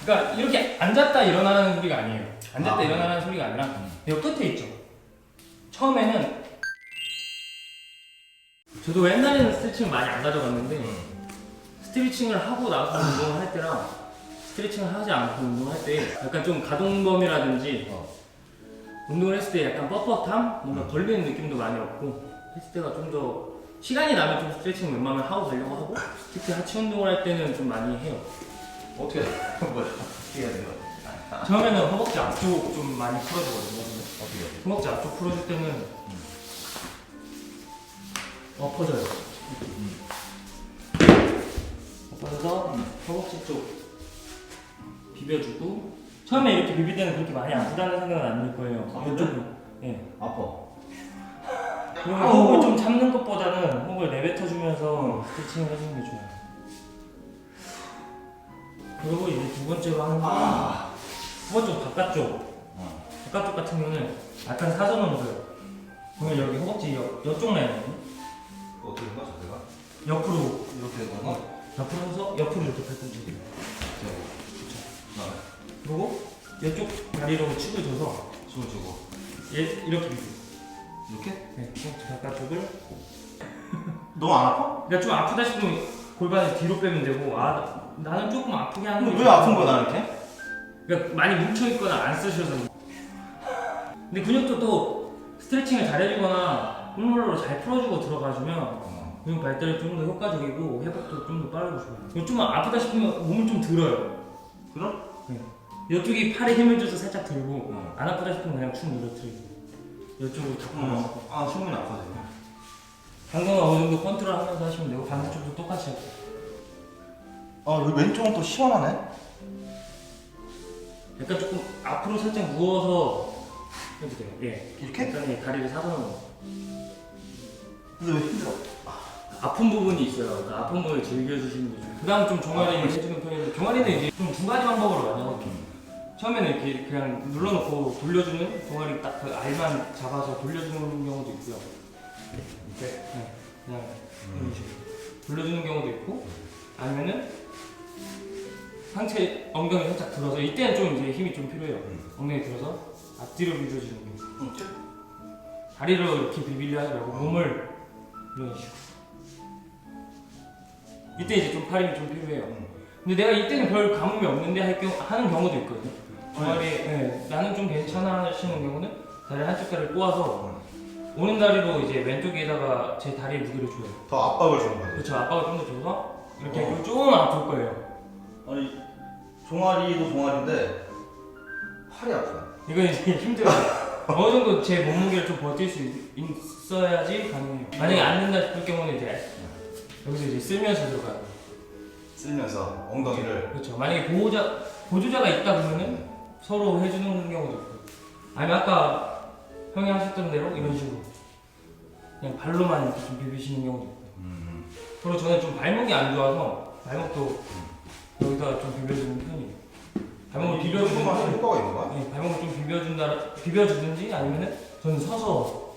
그러니까 이렇게 앉았다 일어나는 소리가 아니에요. 앉았다 일어나는 소리가 아니라 이 끝에 있죠. 처음에는 저도 옛날에는 스트레칭을 많이 안 가져갔는데 스트레칭을 하고 나서 운동을 할 때랑 스트레칭을 하지 않고 운동할 때 약간 좀 가동범위라든지 운동을 했을 때 약간 뻣뻣함? 뭔가 걸리는 느낌도 많이 없고 했을 때가 좀 더 시간이 나면 좀 스트레칭 웬만하면 하고 가려고 하고 특히 하체 운동을 할 때는 좀 많이 해요. 어떻게 뭐야? 어떻게 해야 돼요? 처음에는 허벅지 앞쪽 좀 많이 풀어주거든요. 어떻게 해야 돼요? 허벅지 앞쪽 풀어줄 때는 엎어져요. 엎어져서 허벅지 쪽 비벼주고 처음에 이렇게 비빌 때는 그렇게 많이 아프다는 생각은 안 들 거예요. 이쪽으로. 예. 아파. 그리고 호흡을 좀 참는 것보다는 호흡을 내뱉어주면서 스트레칭을 해주는 게 좋아요. 그리고 이제 두 번째로 하는 건 허벅지 바깥쪽. 바깥쪽 같은 경우는 약간 사선으로 서요. 그러면 여기 허벅지 옆쪽 라인이거든요. 어떻게 된 거야, 자세가? 옆으로 이렇게 된 건가? 옆으로 해서 옆으로 이렇게 팔꿈치. 그리고 이쪽 다리로 축을 줘서 숨을 주고. 얘 이렇게 비벼. 이렇게? 네, 바깥쪽을. 너무 안 아파? 그러니까 좀 아프다 싶으면 골반을 뒤로 빼면 되고 나는 조금 아프게 하는 왜 아픈 거야, 나는 이렇게? 그러니까 많이 뭉쳐있거나 안 쓰셔서. 근데 근육도 또 스트레칭을 잘해주거나 홈롤러로 잘 풀어주고 들어가주면 근육 발달이 좀 더 효과적이고 회복도 좀 더 빠르고 좋아요. 그리고 좀 아프다 싶으면 몸을 좀 들어요. 그럼? 네. 이쪽이 팔에 힘을 줘서 살짝 들고 안 아프다 싶으면 그냥 축 늘어뜨리고 이쪽으로 탁 아, 충분히 아파지네. 방금은 어느 정도 컨트롤 하면서 하시면 되고 반대쪽도 똑같이 하고. 여기 왼쪽은 또 시원하네? 약간 조금 앞으로 살짝 누워서 해도 돼요. 예. 이렇게? 약간 예, 다리를 사선으로. 근데 왜 힘들어? 아픈 부분이 있어요. 그러니까 아픈 부분을 즐겨주시는 게 좋아요. 그 다음 좀 종아리 해주는 편인데 종아리는 이제 좀 두 가지 방법으로 많이 하거든요. 처음에는 이렇게 그냥 눌러놓고 돌려주는 종아리 딱 그 알만 잡아서 돌려주는 경우도 있고요. 이렇게 네, 그냥 이런 식으로 돌려주는 경우도 있고 아니면은 상체 엉덩이 살짝 들어서 이때는 좀 이제 힘이 좀 필요해요. 엉덩이 들어서 앞뒤로 비벼주는 경우. 다리로 이렇게 비비려 하지 말고 몸을 이런 식으로. 이때 이제 좀 팔 힘이 좀 필요해요. 근데 내가 이때는 별 감흥이 없는데 하는 경우도 있거든요. 종아리, 나는 좀 괜찮아 하시는 경우는 다리 한쪽 다리를 꼬아서 오는 다리로 이제 왼쪽에다가 제 다리에 무게를 줘요. 더 압박을 주는 거지. 그렇죠. 압박을 좀 더 줘서 이렇게 하면 좀 아플 거예요. 아니, 종아리도 종아리인데 팔이 아프다. 이거 이제 힘들어요. 어느 정도 제 몸무게를 좀 버틸 수 있어야지 가능해요. 만약에 안 된다 싶을 경우는 이제 여기서 이제 쓸면서 들어가요. 쓸면서 엉덩이를. 그렇죠. 만약에 보조자가 있다 보면은 서로 해주는 경우도 있고 아니면 아까 형이 하셨던 대로 이런 식으로 그냥 발로만 이렇게 좀 비비시는 경우도 있고 그리고 저는 좀 발목이 안 좋아서 발목도 여기다 좀 비벼주는 편이에요. 발목을 비벼주는 건 효과가 있는 거야? 네, 발목을 좀 비벼주든지 아니면은 저는 서서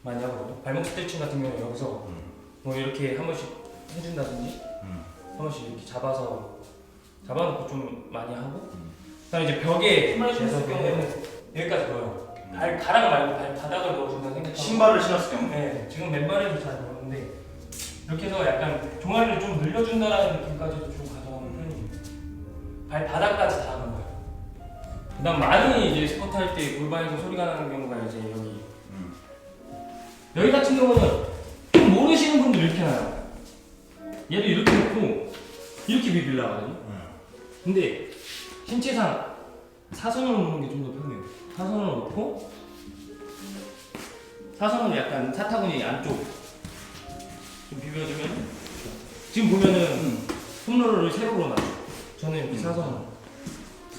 많이 하거든요. 발목 스트레칭 같은 경우는 여기서 뭐 이렇게 한 번씩 해준다든지 한 번씩 이렇게 잡아놓고 좀 많이 하고 그다음에 이제 벽에 대서 경우에는 여기까지 넣어요. 발가락 말고 발바닥을 넣어준다는 생각. 신발을 신었을 경우? 네, 지금 맨발에도 잘 넣었는데 이렇게 해서 약간 종아리를 좀 늘려준다는 느낌까지도 좀 가져가는 편이에요. 발바닥까지 다 하는 거예요. 그다음 많이 이제 스쿼트 할 때 골반에서 소리가 나는 경우가 이제 여기 같은 경우는 좀 모르시는 분들 이렇게 놔요. 얘를 이렇게 놓고 이렇게 비빌라 하거든요. 근데 신체상 사선으로 놓는 게 좀 더 편해요. 사선으로 놓고 사선으로 약간 사타구니 안쪽 좀 비벼주면 지금 보면은 홈롤러를 세로로 놔요. 저는 이렇게 사선으로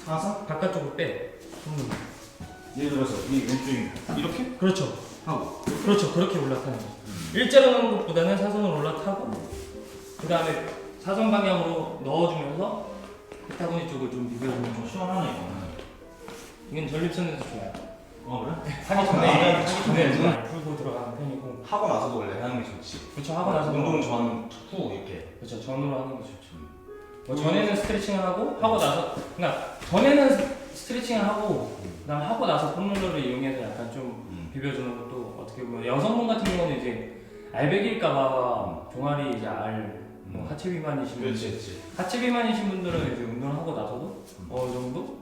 사선? 바깥쪽으로 빼 홈롤러. 예를 들어서 이 왼쪽이 이렇게? 그렇죠. 하고 그렇죠. 그렇게 올라타는 거죠. 일자로 놓는 것보다는 사선으로 올라타고 그 다음에 사선 방향으로 넣어주면서 사타구니 쪽을 좀 비벼주면 좀 시원하네 이거는. 이건 전립선에서 좋아요. 그래? 하기 전에 좀 많이 풀고 들어가는 편이고 하고 나서도 원래 하는 게 좋지. 그렇죠. 하고 나서 운동 전 후 이렇게. 그렇죠. 전으로 하는 게 좋죠. 뭐 전에는 스트레칭을 하고 나서 그러니까 전에는 스트레칭을 하고 그다음 하고 나서 폼롤러를 이용해서 약간 좀 비벼주는 것도 어떻게 보면 여성분 같은 경우는 이제 알배기일까봐 종아리 이제 뭐 하체 비만이신 분들, 그렇지. 하체 비만이신 분들은 이제 운동을 하고 나서도 어느 정도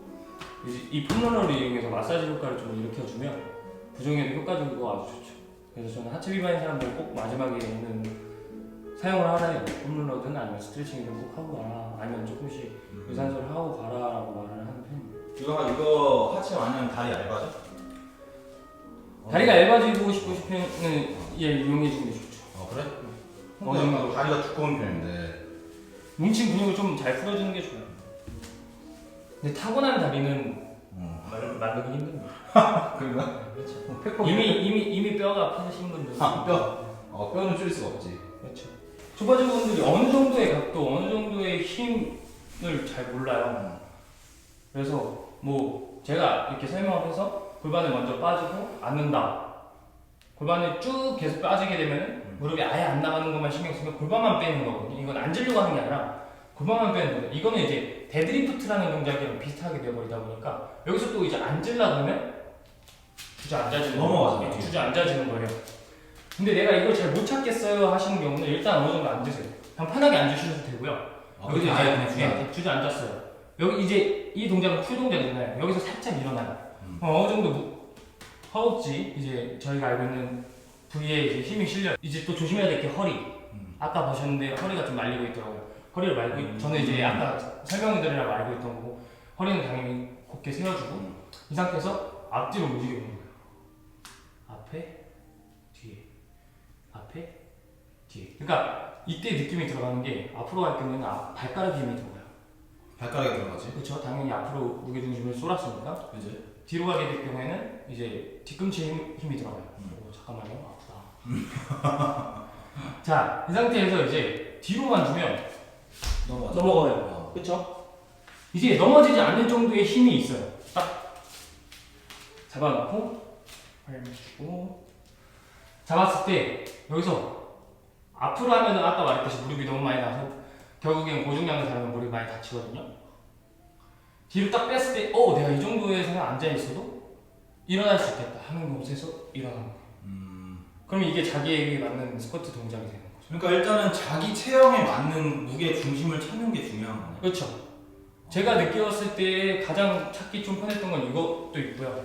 이제 이 폼롤러를 이용해서 마사지 효과를 좀 일으켜주면 부종에도 효과적이고 아주 좋죠. 그래서 저는 하체 비만인 사람들 꼭 마지막에는 사용을 하라요. 폼롤러든 아니면 스트레칭이든 꼭 하고 가라. 아니면 조금씩 유산소를 하고 가라라고 말을 하는 편입니다. 이거 하체 아니면 다리 얇아져? 다리가 얇아지고 싶으면 얘 이용해주는 게 좋죠. 그래? 어느 정도 다리가 두꺼운 편인데. 뭉친 근육을 좀 잘 풀어주는 게 좋아요. 근데 타고난 다리는 만들기 힘듭니다. 그런가? 그렇죠. 이미 뼈가 아프신 분들. 뼈는 줄일 수가 없지. 그렇죠. 초보자분들이 어느 정도의 각도, 어느 정도의 힘을 잘 몰라요. 그래서 뭐 제가 이렇게 설명하면서 골반을 먼저 빠지고 앉는다. 골반을 쭉 계속 빠지게 되면 무릎이 아예 안 나가는 것만 신경 쓰면 골반만 빼는 거거든요. 이건 앉으려고 하는 게 아니라 골반만 빼는 거예요. 이거는 이제 데드리프트라는 동작이랑 비슷하게 되어버리다 보니까 여기서 또 이제 앉으려고 하면 주저앉아지는 넘어가죠. 주저앉아지는 거예요. 근데 내가 이걸 잘 못 찾겠어요 하시는 경우는 일단 어느 정도 앉으세요. 그냥 편하게 앉으셔도 되고요. 여기서 이제 주저앉았어요. 여기 이제 이 동작은 풀 동작이잖아요. 여기서 살짝 일어나요. 어느 정도 허벅지 이제 저희가 알고 있는 부위에 이제 힘이 실려요. 이제 또 조심해야 될 게 허리. 아까 보셨는데 허리가 좀 말리고 있더라고요. 허리를 말고 저는 이제 아까 설명드리라고 알고 있던 거고 허리는 당연히 곧게 세워주고 이 상태에서 앞뒤로 움직여보는 거예요. 앞에 뒤에 앞에 뒤에. 그러니까 이때 느낌이 들어가는 게 앞으로 갈 경우에는 발가락 힘이 들어가요. 발가락에 들어가지? 그렇죠. 당연히 앞으로 무게중심을 쏠았으니까. 그지? 뒤로 가게 될 경우에는 이제 뒤꿈치에 힘이 들어가요. 잠깐만요. 아프다. 자, 이 상태에서 이제 뒤로만 주면 넘어가요. 그렇죠? 이제 넘어지지 않는 정도의 힘이 있어요. 딱 잡아놓고 팔 주고 잡았을 때 여기서 앞으로 하면은 아까 말했듯이 무릎이 너무 많이 나서 결국엔 고중량을 다루면 무릎이 많이 다치거든요. 뒤로 딱 뺐을 때 내가 이 정도에서 앉아있어도 일어날 수 있겠다 하는 곳에서 일어나는 거예요. 그럼 이게 자기에게 맞는 스쿼트 동작이 되는 거죠. 그러니까 일단은 자기 체형에 맞는 무게 중심을 찾는 게 중요한 거네. 그렇죠. 제가 느꼈을 때 가장 찾기 좀 편했던 건 이것도 있고요.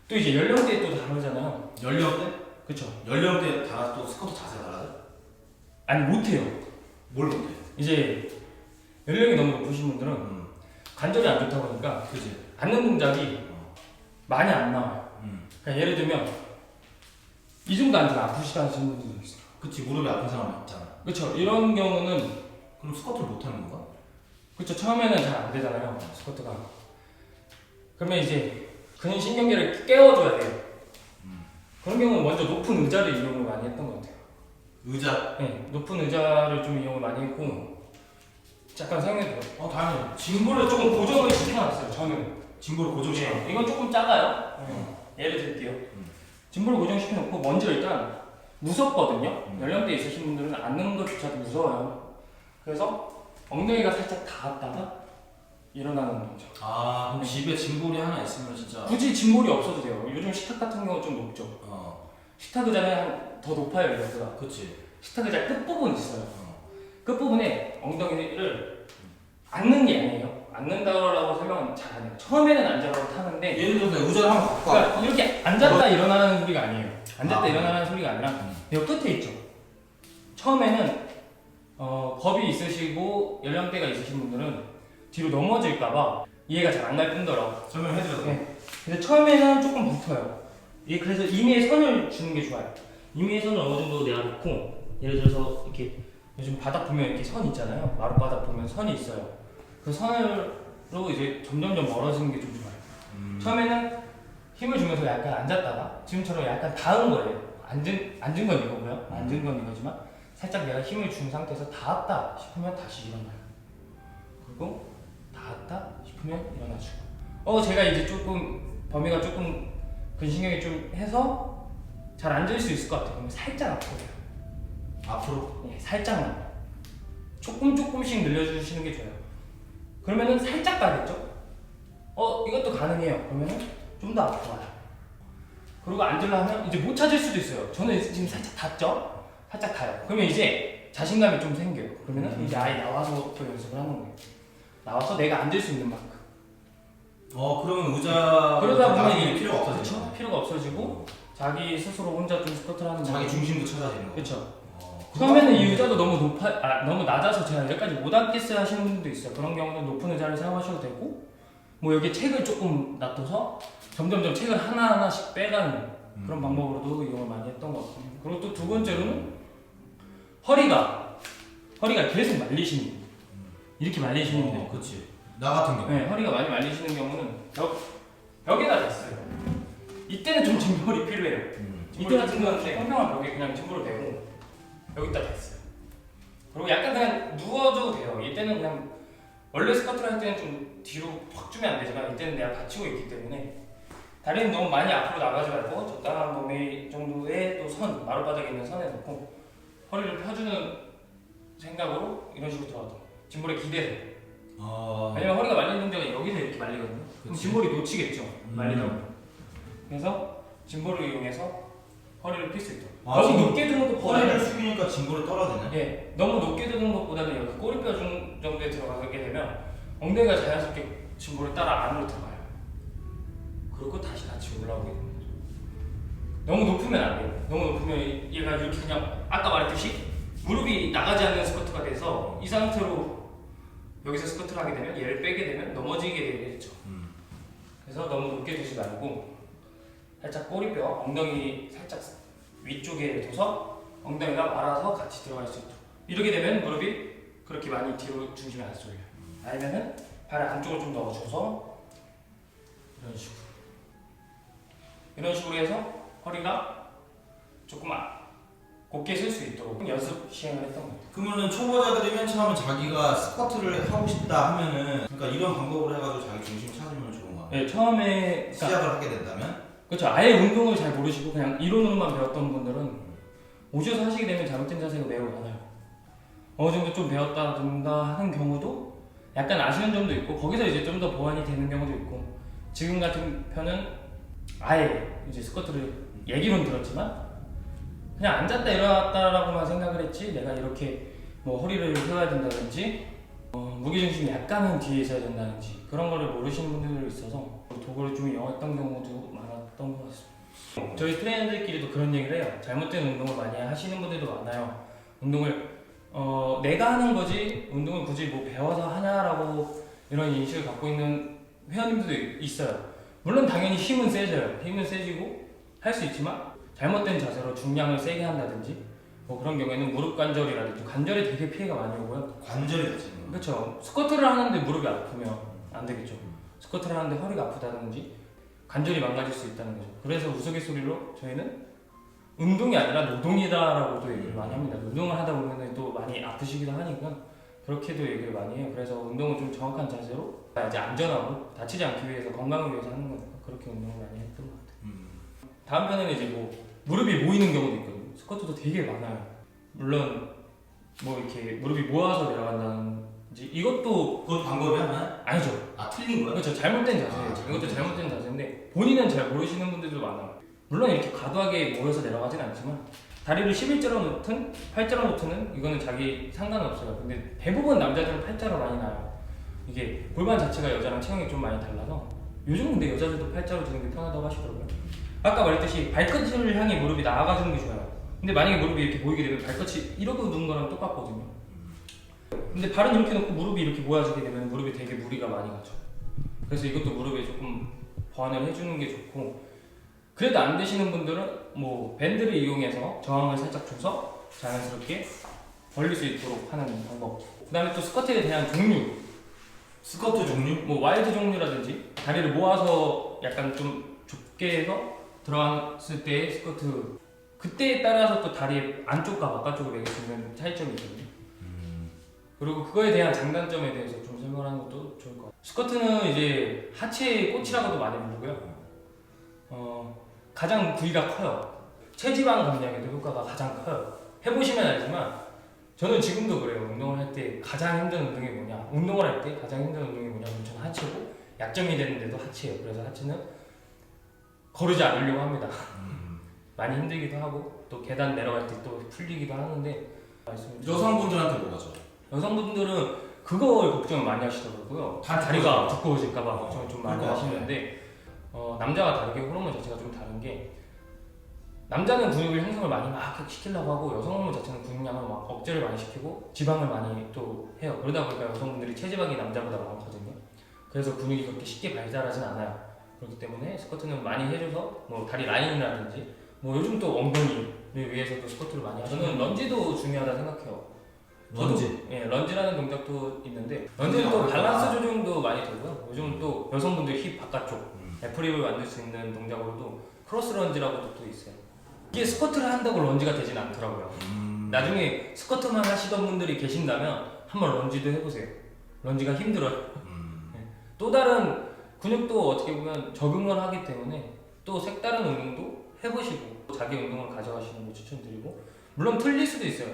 또 이제 연령대에 또 다르잖아요. 연령대? 그렇죠. 연령대에 따라 또 스쿼트 자세가 달라져? 아니 못해요. 뭘 못해? 이제 연령이 너무 높으신 분들은 관절이 안 좋다 보니까 그지? 앉는 동작이 많이 안 나와요. 그러니까 예를 들면 이 정도 앉으면 아프시다는 분들도 있어요. 그치, 무릎이 아픈 사람이 없잖아. 그렇죠. 이런 경우는 그럼 스쿼트를 못 하는 건가? 그렇죠. 처음에는 잘 안 되잖아요. 스쿼트가. 그러면 이제 근육 신경계를 깨워줘야 돼요. 그런 경우는 먼저 높은 의자를 이용을 많이 했던 것 같아요. 의자? 네, 높은 의자를 좀 이용을 많이 했고 잠깐 사용해도 당연히. 짐볼을 조금 고정을 시켜놨어요. 저는 짐볼을 고정시켜. 네, 이건 조금 작아요. 예를 들게요. 짐볼을 고정시켜놓고 먼저 일단 무섭거든요. 연령대 있으신 분들은 앉는 것조차도 무서워요. 그래서 엉덩이가 살짝 닿았다가 일어나는 동작. 그럼 집에 짐볼이 하나 있으면 진짜. 굳이 짐볼이 없어도 돼요. 요즘 식탁 같은 경우 좀 높죠. 식탁 의자는 더 높아요, 이거보다. 그치. 식탁 의자 끝부분 있어요. 끝부분에 엉덩이를 앉는 게 아니에요. 앉는다고 설명은 잘 안 해요. 처음에는 앉아라고 타는데 예를 들어서 의자를 한번 갖고 그러니까 이렇게 앉았다 일어나는 소리가 아니에요. 앉았다 일어나는 소리가 아니라 여 끝에 있죠. 처음에는 겁이 있으시고 연령대가 있으신 분들은 뒤로 넘어질까봐 이해가 잘 안 갈 뿐더러 설명해드려도 돼. 네. 근데 처음에는 조금 붙어요. 그래서 임의의 선을 주는 게 좋아요. 임의의 선을 어느 정도 내어놓고 예를 들어서 이렇게 요즘 바닥 보면 이렇게 선 있잖아요. 마룻 바닥 보면 선이 있어요. 그 선으로 이제 점점점 멀어지는 게 좀 좋아요. 처음에는 힘을 주면서 약간 앉았다가 지금처럼 약간 닿은 거예요. 앉은 건 이거고요. 앉은 건 이거지만 살짝 내가 힘을 준 상태에서 닿았다 싶으면 다시 일어나요. 그리고 닿았다 싶으면 일어나주고. 제가 이제 조금 범위가 조금 근신경이 좀 해서 잘 앉을 수 있을 것 같아요. 그러면 살짝 앞으로 해요. 앞으로? 네, 살짝만. 조금씩 늘려주시는 게 좋아요. 그러면은 살짝 가겠죠? 이것도 가능해요. 그러면은 좀 더 앞으로 와요. 그리고 앉으려면 이제 못 찾을 수도 있어요. 저는 지금 살짝 닿죠? 살짝 닿아요. 그러면 이제 자신감이 좀 생겨요. 그러면은 이제 아예 나와서 또 연습을 하는 거예요. 나와서 내가 앉을 수 있는 만큼. 그러면 의자 그러다 보면 나중에 필요가 없어지죠. 그쵸? 필요가 없어지고 자기 스스로 혼자 좀 스쿼트를 하는 자기 중심도 찾아지는 거. 그렇죠. 처음에는 이 의자도 너무 낮아서 제가 여기까지 못 앉겠어요 하시는 분들도 있어요. 그런 경우는 높은 의자를 사용하셔도 되고, 뭐 여기 책을 조금 놔둬서 점점점 책을 하나하나씩 빼가는 그런 방법으로도 이용을 많이 했던 것 같아요. 그리고 또 두 번째로는 허리가 계속 말리시는 분. 이렇게 말리시는 분들. 그렇지. 나 같은 경우. 네, 허리가 많이 말리시는 경우는 벽에다 댔어요. 이때는 좀 짐볼이 필요해요. 이때 같은 경우는 평평한 벽에 그냥 짐볼을 대고 여기다 댔어요. 그리고 약간 그냥 누워줘도 돼요. 이때는 그냥 원래 스쿼트를 할 때는 좀 뒤로 확 주면 안 되지만 이때는 내가 받치고 있기 때문에 다리는 너무 많이 앞으로 나가지 말고 적당한 몸의 정도의 또 선, 마룻바닥에 있는 선에 놓고 허리를 펴주는 생각으로 이런 식으로 들어가죠. 짐볼에 기대서. 왜냐면 허리가 말리는 데가 여기서 이렇게 말리거든요. 그럼 짐볼이 놓치겠죠. 말리다 보면. 그래서 짐볼을 이용해서 허리를 필 수 있죠. 너무 높게 두는 것보다는 허리를 숙이니까 짐볼이 떨어지네. 예, 너무 높게 두는 것보다는 여기 꼬리뼈 정도에 들어가게 되면 엉덩이가 자연스럽게 짐볼을 따라 안으로 들어가요. 그리고 다시 같이 올라오게 됩니다. 너무 높으면 안 돼요. 너무 높으면 얘가 이렇게 그냥 아까 말했듯이 무릎이 나가지 않는 스쿼트가 돼서 이 상태로 여기서 스쿼트를 하게 되면 얘를 빼게 되면 넘어지게 되겠죠. 그래서 너무 높게 두지 말고 살짝 꼬리뼈, 엉덩이 살짝 위쪽에 둬서 엉덩이가 말아서 같이 들어갈 수 있죠. 이렇게 되면 무릎이 그렇게 많이 뒤로 중심이 안 쏠려요. 아니면은 발 안쪽을 좀 넣어줘서 이런 식으로 해서 허리가 조금 곧게 쓸 수 있도록 연습 시행을 했던 거예요. 그러면은 초보자들이 맨 처음에 자기가 스쿼트를 하고 싶다 하면은 그러니까 이런 방법으로 해가지고 자기 중심을 찾으면 좋은 거야. 네, 처음에 시작을 하게 된다면? 그렇죠. 아예 운동을 잘 모르시고 그냥 이론으로만 배웠던 분들은 오셔서 하시게 되면 잘못된 자세가 매우 많아요. 어느 정도 좀 배웠다든가 하는 경우도 약간 아쉬운 점도 있고 거기서 이제 좀 더 보완이 되는 경우도 있고 지금 같은 편은 아예 이제 스쿼트를 얘기로는 들었지만 그냥 앉았다 일어났다라고만 생각을 했지 내가 이렇게 뭐 허리를 세워야 된다든지 무게중심이 약간은 뒤에 있어야 된다든지 그런 거를 모르시는 분들이 있어서 도구를 좀 이용했던 경우도 많았던 것 같습니다. 저희 트레이너들끼리도 그런 얘기를 해요. 잘못된 운동을 많이 하시는 분들도 많아요. 운동을 내가 하는 거지 운동을 굳이 뭐 배워서 하냐라고 이런 인식을 갖고 있는 회원님들도 있어요. 물론 당연히 힘은 세져요. 힘은 세지고 할 수 있지만 잘못된 자세로 중량을 세게 한다든지 뭐 그런 경우에는 무릎 관절이라든지 관절에 되게 피해가 많이 오고요. 관절이 다치는 거. 그렇죠. 스쿼트를 하는데 무릎이 아프면 안 되겠죠. 스쿼트를 하는데 허리가 아프다든지 관절이 망가질 수 있다는 거죠. 그래서 우스갯소리로 저희는 운동이 아니라 노동이다라고도 얘기를 많이 합니다. 운동을 하다 보면 또 많이 아프시기도 하니까 그렇게도 얘기를 많이 해요. 그래서 운동을 좀 정확한 자세로 이제 안전하고 다치지 않기 위해서 건강을 위해서 하는 거니까 그렇게 운동을 많이 했던 것 같아요. 다음 편에는 이제 뭐 무릎이 모이는 경우도 있거든요. 스쿼트도 되게 많아요. 물론 뭐 이렇게 무릎이 모아서 내려간다든지 이것도 그것 방법이 하나? 아니죠. 틀린 거야? 그렇죠. 잘못된 자세예요. 이것도 잘못된 자세인데 본인은 잘 모르시는 분들도 많아요. 물론 이렇게 과도하게 모여서 내려가진 않지만 다리를 11자로 놓든 8자로 놓든 이거는 자기 상관없어요. 근데 대부분 남자들은 8자로 많이 나요. 이게 골반 자체가 여자랑 체형이 좀 많이 달라서 요즘 근데 여자들도 8자로 드는 게 편하다고 하시더라고요. 아까 말했듯이 발끝을 향해 무릎이 나아가주는 게 좋아요. 근데 만약에 무릎이 이렇게 모이게 되면 발끝이 이러고 누운 거랑 똑같거든요. 근데 발은 이렇게 놓고 무릎이 이렇게 모아지게 되면 무릎에 되게 무리가 많이 가죠. 그래서 이것도 무릎에 조금 보완을 해주는 게 좋고 그래도 안 되시는 분들은 뭐 밴드를 이용해서 저항을 살짝 줘서 자연스럽게 벌릴 수 있도록 하는 방법. 그 다음에 또 스쿼트에 대한 종류. 스쿼트 종류? 뭐 와이드 종류라든지 다리를 모아서 약간 좀 좁게 해서 들어갔을 때의 스쿼트 그때에 따라서 또 다리의 안쪽과 바깥쪽을 매길 수 있는 차이점이 있거든요. 그리고 그거에 대한 장단점에 대해서 좀 설명하는 것도 좋을 것 같아요. 스쿼트는 이제 하체의 꽃이라고도 많이 부르고요. 가장 부위가 커요. 체지방 감량에도 효과가 가장 커요. 해보시면 알지만 저는 지금도 그래요. 운동을 할 때 가장 힘든 운동이 뭐냐? 운동을 할 때 가장 힘든 운동이 뭐냐면 저는 하체고 약점이 되는데도 하체예요. 그래서 하체는 거르지 않으려고 합니다. 많이 힘들기도 하고 또 계단 내려갈 때 또 풀리기도 하는데 여성분들한테 뭐가죠? 여성분들은 그걸 걱정을 많이 하시더라고요. 다리가 두꺼워질까봐 걱정을 좀 많이 하시는데 남자와 다르게 호르몬 자체가 좀 다른 게 남자는 근육을 형성을 많이 막 시키려고 하고 여성 호르몬 자체는 근육량을 막 억제를 많이 시키고 지방을 많이 또 해요. 그러다 보니까 여성분들이 체지방이 남자보다 많거든요. 그래서 근육이 그렇게 쉽게 발달하진 않아요. 그렇기 때문에 스쿼트는 많이 해줘서 뭐 다리 라인이라든지 뭐 요즘 또 엉덩이를 위해서도 스쿼트를 많이 하시는 저는 런지도 중요하다 생각해요. 런지? 예, 런지라는 동작도 있는데 런지는 또 밸런스 조정도 많이 되고요. 요즘은 또 여성분들 힙 바깥쪽 F립을 만들 수 있는 동작으로도 크로스 런지라고도 또 있어요. 이게 스쿼트를 한다고 런지가 되진 않더라고요. 나중에 스쿼트만 하시던 분들이 계신다면 한번 런지도 해보세요. 런지가 힘들어요. 네. 또 다른 근육도 어떻게 보면 적응을 하기 때문에 또 색다른 운동도 해보시고 자기 운동을 가져가시는 걸 추천드리고 물론 틀릴 수도 있어요.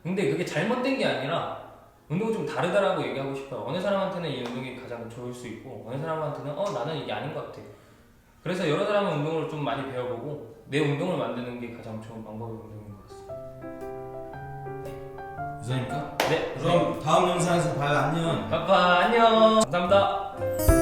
근데 그게 잘못된 게 아니라 운동이 좀 다르다라고 얘기하고 싶어요. 어느 사람한테는 이 운동이 가장 좋을 수 있고 어느 사람한테는 나는 이게 아닌 것 같아. 그래서 여러 사람의 운동을 좀 많이 배워보고 내 운동을 만드는 게 가장 좋은 방법의 운동인 것 같습니다. 이상입니까? 네. 그럼 다음 영상에서 봐요. 안녕. 빠빠 안녕. 감사합니다.